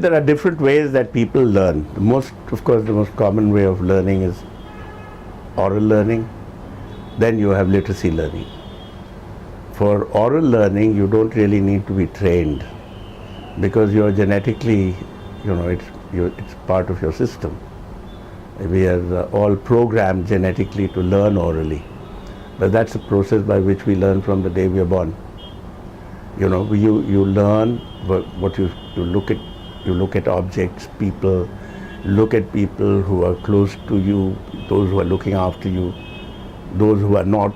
there are different ways that people learn. The most common way of learning is oral learning. Then you have literacy learning. For oral learning, you don't really need to be trained because you're genetically, it's part of your system. We are all programmed genetically to learn orally. But that's a process by which we learn from the day we are born. You learn what you look at. You look at objects, people, look at people who are close to you, those who are looking after you, those who are not,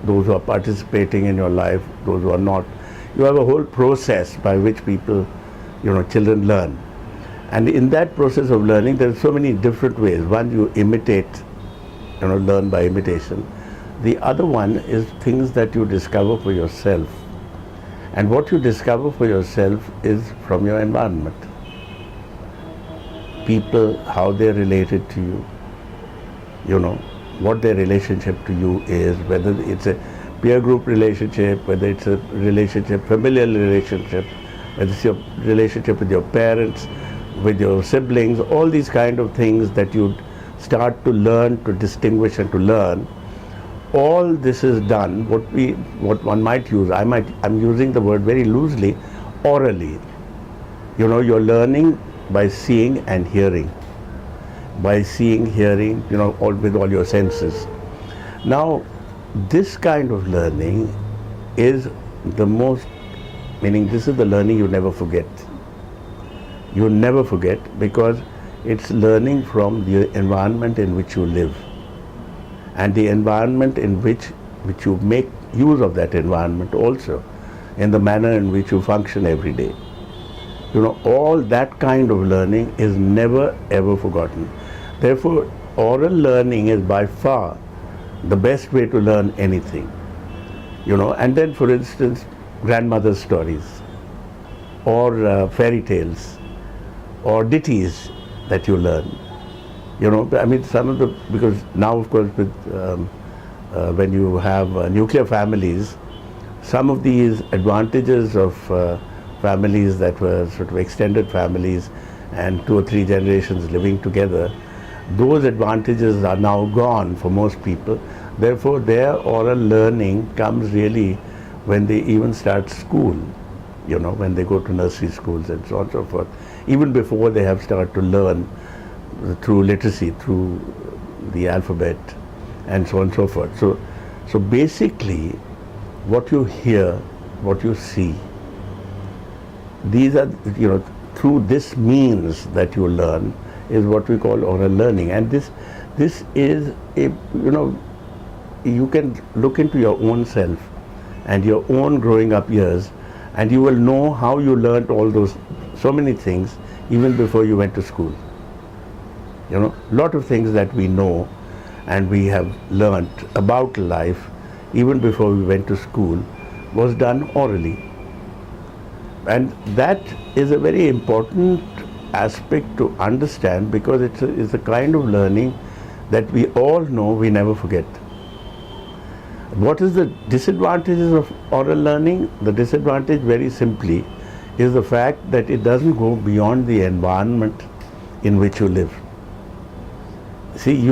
those who are participating in your life, those who are not. You have a whole process by which people, children learn. And in that process of learning, there are so many different ways. One, you imitate, learn by imitation. The other one is things that you discover for yourself. And what you discover for yourself is from your environment. People, how they're related to you, what their relationship to you is, whether it's a peer group relationship, whether it's a relationship, familial relationship, whether it's your relationship with your parents, with your siblings, all these kind of things that you start to learn, to distinguish and to learn. All this is done, what one might use, I'm using the word very loosely, orally. You're learning by seeing and hearing. By seeing, hearing, with all your senses. Now, this kind of learning is the most, meaning this is the learning you never forget. You never forget because it's learning from the environment in which you live. And the environment in which you make use of that environment also, in the manner in which you function every day. All that kind of learning is never ever forgotten. Therefore, oral learning is by far the best way to learn anything. And then, for instance, grandmother's stories, or fairy tales, or ditties that you learn. Because now, of course, with when you have nuclear families, some of these advantages of families that were sort of extended families and 2 or 3 generations living together, those advantages are now gone for most people. Therefore, their oral learning comes really when they even start school, when they go to nursery schools and so on and so forth, even before they have started to learn through literacy, through the alphabet, and so on and so forth. So basically, what you hear, what you see, these are, through this means that you learn is what we call oral learning. And this is you can look into your own self and your own growing up years, and you will know how you learned so many things even before you went to school. A lot of things that we know and we have learnt about life even before we went to school was done orally. And that is a very important aspect to understand because it's a kind of learning that we all know we never forget. What is the disadvantages of oral learning? The disadvantage, very simply, is the fact that it doesn't go beyond the environment in which you live. See,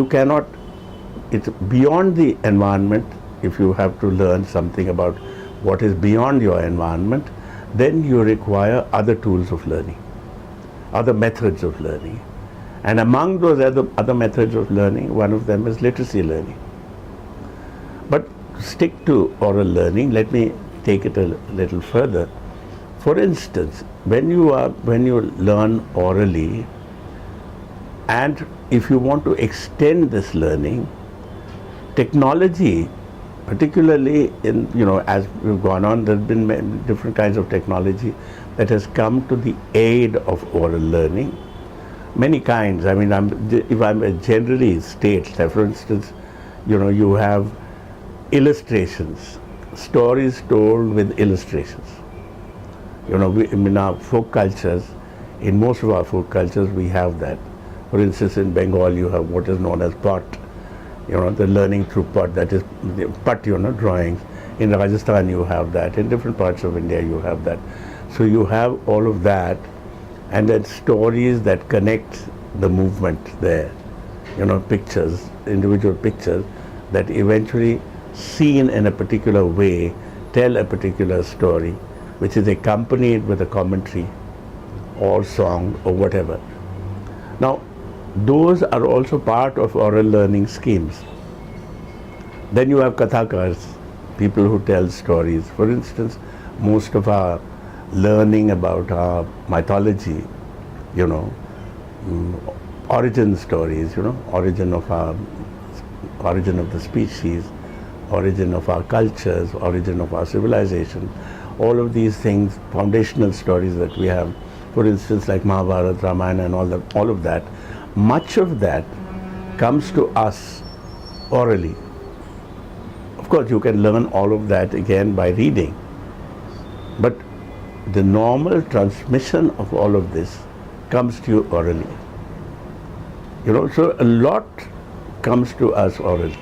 it's beyond the environment. If you have to learn something about what is beyond your environment, then you require other tools of learning, other methods of learning. And among those other methods of learning, one of them is literacy learning. But to stick to oral learning, let me take it a little further. For instance, when you learn orally, and if you want to extend this learning, technology, particularly as we've gone on, there have been different kinds of technology that has come to the aid of oral learning. Many kinds. If I generally state, for instance, you have illustrations, stories told with illustrations. In our folk cultures, in most of our folk cultures, we have that. For instance, in Bengal, you have what is known as pat, the learning through pat, that is the pat, drawings. In Rajasthan, you have that. In different parts of India, you have that. So you have all of that. and then stories that connect the movement there, pictures, individual pictures that eventually seen in a particular way tell a particular story, which is accompanied with a commentary or song or whatever. Now, those are also part of oral learning schemes. Then you have kathakars, people who tell stories. For instance, most of our learning about our mythology, origin stories, origin of the species, origin of our cultures, origin of our civilization, all of these things, foundational stories that we have, for instance, like Mahabharata, Ramayana and all of that, much of that comes to us orally. Of course, you can learn all of that again by reading, but the normal transmission of all of this comes to you orally. So a lot comes to us orally.